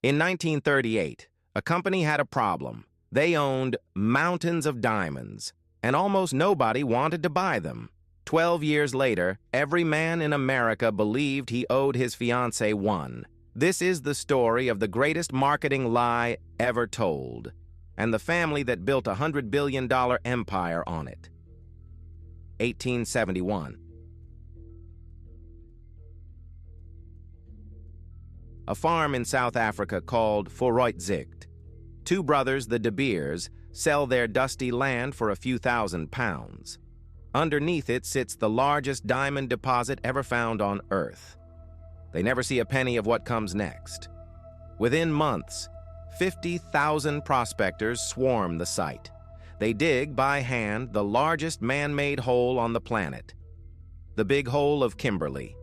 In 1938, a company had a problem. They owned mountains of diamonds, and almost nobody wanted to buy them. 12 years later, every man in America believed he owed his fiancée one. This is the story of the greatest marketing lie ever told, and the family that built a $100 billion empire on it. 1871. A farm in South Africa called Vooruitzicht. Two brothers, the De Beers, sell their dusty land for a few £1,000s. Underneath it sits the largest diamond deposit ever found on Earth. They never see a penny of what comes next. Within months, 50,000 prospectors swarm the site. They dig by hand the largest man-made hole on the planet, the Big Hole of Kimberley.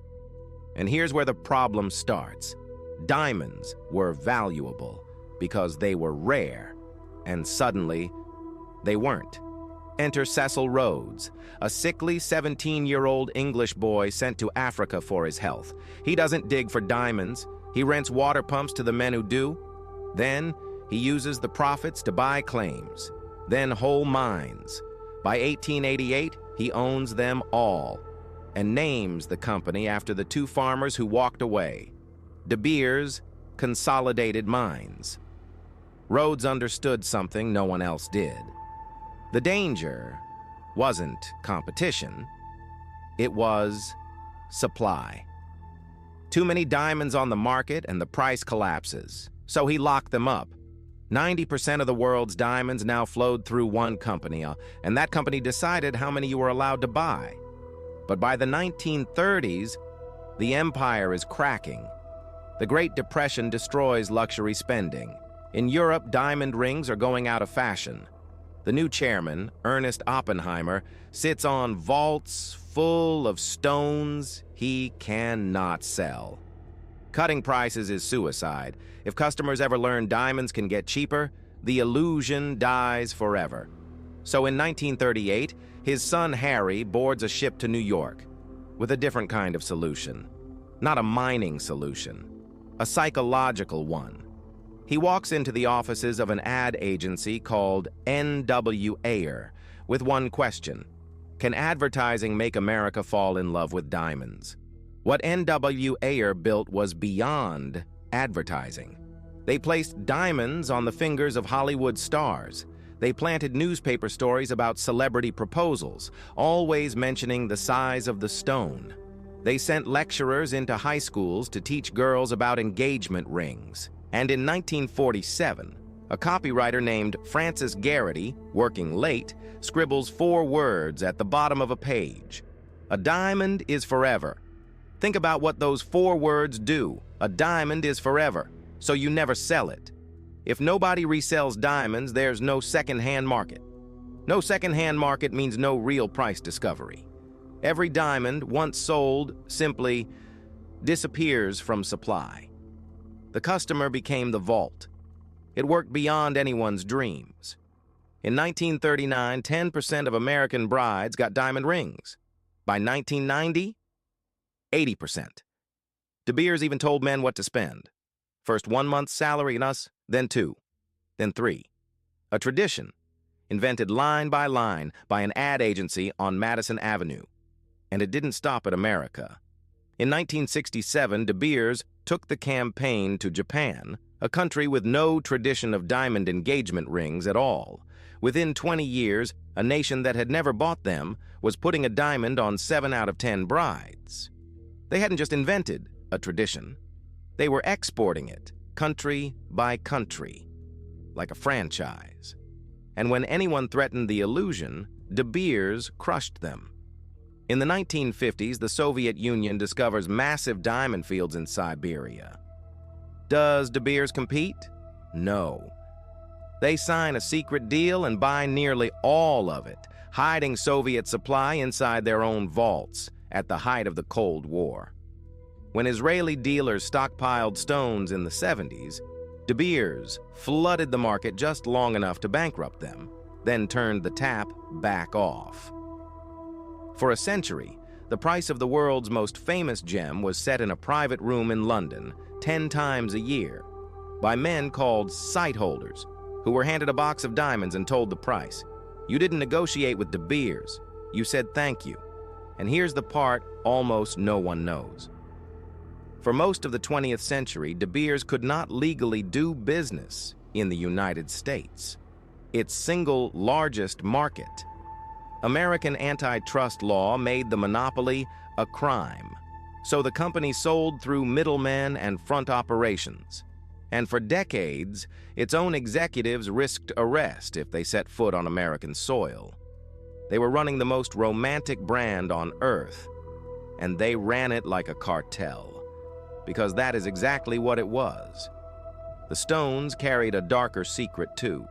And here's where the problem starts. Diamonds were valuable because they were rare, and suddenly, they weren't. Enter Cecil Rhodes, a sickly 17-year-old English boy sent to Africa for his health. He doesn't dig for diamonds. He rents water pumps to the men who do. Then, he uses the profits to buy claims, then whole mines. By 1888, he owns them all and names the company after the two farmers who walked away, De Beers Consolidated Mines. Rhodes understood something no one else did. The danger wasn't competition, it was supply. Too many diamonds on the market and the price collapses, so he locked them up. 90% of the world's diamonds now flowed through one company, and that company decided how many you were allowed to buy. But by the 1930s, the empire is cracking. The Great Depression destroys luxury spending. In Europe, diamond rings are going out of fashion. The new chairman, Ernest Oppenheimer, sits on vaults full of stones he cannot sell. Cutting prices is suicide. If customers ever learn diamonds can get cheaper, the illusion dies forever. So in 1938, his son Harry boards a ship to New York with a different kind of solution. Not a mining solution, a psychological one. He walks into the offices of an ad agency called N.W. Ayer with one question: can advertising make America fall in love with diamonds? What N.W. Ayer built was beyond advertising. They placed diamonds on the fingers of Hollywood stars. They planted newspaper stories about celebrity proposals, always mentioning the size of the stone. They sent lecturers into high schools to teach girls about engagement rings. And in 1947, a copywriter named Francis Garrity, working late, scribbles 4 words at the bottom of a page. A diamond is forever. Think about what those 4 words do. A diamond is forever, so you never sell it. If nobody resells diamonds, there's no second-hand market. No second-hand market means no real price discovery. Every diamond once sold simply disappears from supply. The customer became the vault. It worked beyond anyone's dreams. In 1939, 10% of American brides got diamond rings. By 1990, 80%. De Beers even told men what to spend. First 1 month's salary in us, then 2, then 3. A tradition, invented line by line by an ad agency on Madison Avenue. And it didn't stop at America. In 1967, De Beers took the campaign to Japan, a country with no tradition of diamond engagement rings at all. Within 20 years, a nation that had never bought them was putting a diamond on 7 out of 10 brides. They hadn't just invented a tradition. They were exporting it, country by country, like a franchise. And when anyone threatened the illusion, De Beers crushed them. In the 1950s, the Soviet Union discovers massive diamond fields in Siberia. Does De Beers compete? No. They sign a secret deal and buy nearly all of it, hiding Soviet supply inside their own vaults at the height of the Cold War. When Israeli dealers stockpiled stones in the 70s, De Beers flooded the market just long enough to bankrupt them, then turned the tap back off. For a century, the price of the world's most famous gem was set in a private room in London 10 times a year. by men called sight holders, who were handed a box of diamonds and told the price. You didn't negotiate with De Beers. You said thank you. And here's the part almost no one knows. For most of the 20th century, De Beers could not legally do business in the United States, its single largest market. American antitrust law made the monopoly a crime, so the company sold through middlemen and front operations. And for decades, its own executives risked arrest if they set foot on American soil. They were running the most romantic brand on earth, and they ran it like a cartel, because that is exactly what it was. The stones carried a darker secret too.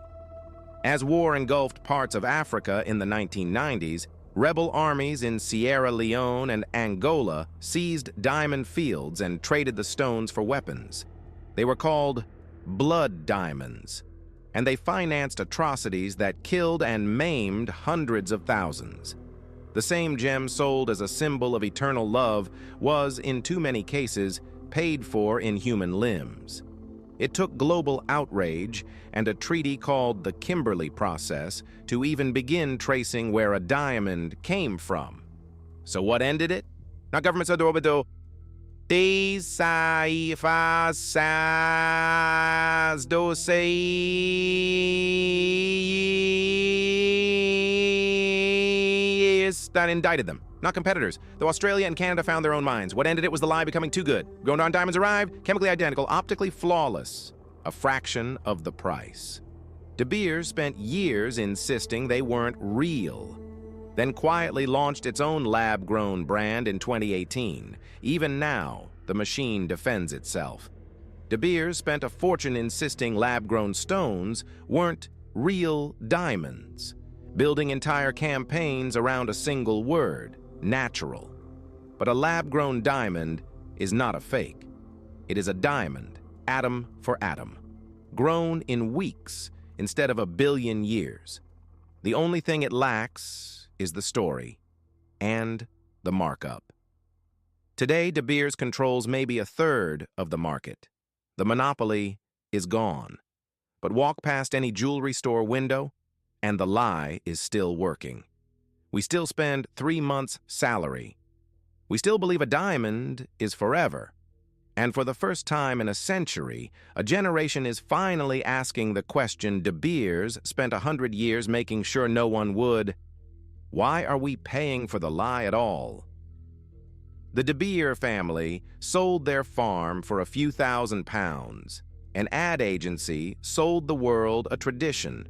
As war engulfed parts of Africa in the 1990s, rebel armies in Sierra Leone and Angola seized diamond fields and traded the stones for weapons. They were called blood diamonds, and they financed atrocities that killed and maimed hundreds of thousands. The same gem sold as a symbol of eternal love was, in too many cases, paid for in human limbs. It took global outrage and a treaty called the Kimberley Process to even begin tracing where a diamond came from. So what ended it? Now government said do that indicted them, not competitors. Though Australia and Canada found their own mines. What ended it was the lie becoming too good. Grown-on diamonds arrived, chemically identical, optically flawless, a fraction of the price. De Beers spent years insisting they weren't real, then quietly launched its own lab-grown brand in 2018. Even now, the machine defends itself. De Beers spent a fortune insisting lab-grown stones weren't real diamonds, building entire campaigns around a single word, natural. But a lab-grown diamond is not a fake. It is a diamond, atom for atom, grown in weeks instead of a billion years. The only thing it lacks is the story and the markup. Today, De Beers controls maybe a third of the market. The monopoly is gone. But walk past any jewelry store window, and the lie is still working. We still spend 3 months' salary. We still believe a diamond is forever. And for the first time in a century, a generation is finally asking the question De Beers spent 100 years making sure no one would. Why are we paying for the lie at all? The De Beers family sold their farm for a few £1,000s. An ad agency sold the world a tradition,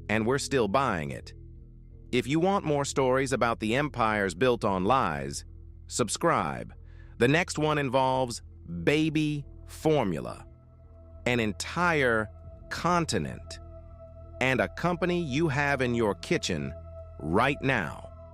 and we're still buying it. If you want more stories about the empires built on lies, subscribe. The next one involves baby formula, an entire continent, and a company you have in your kitchen right now.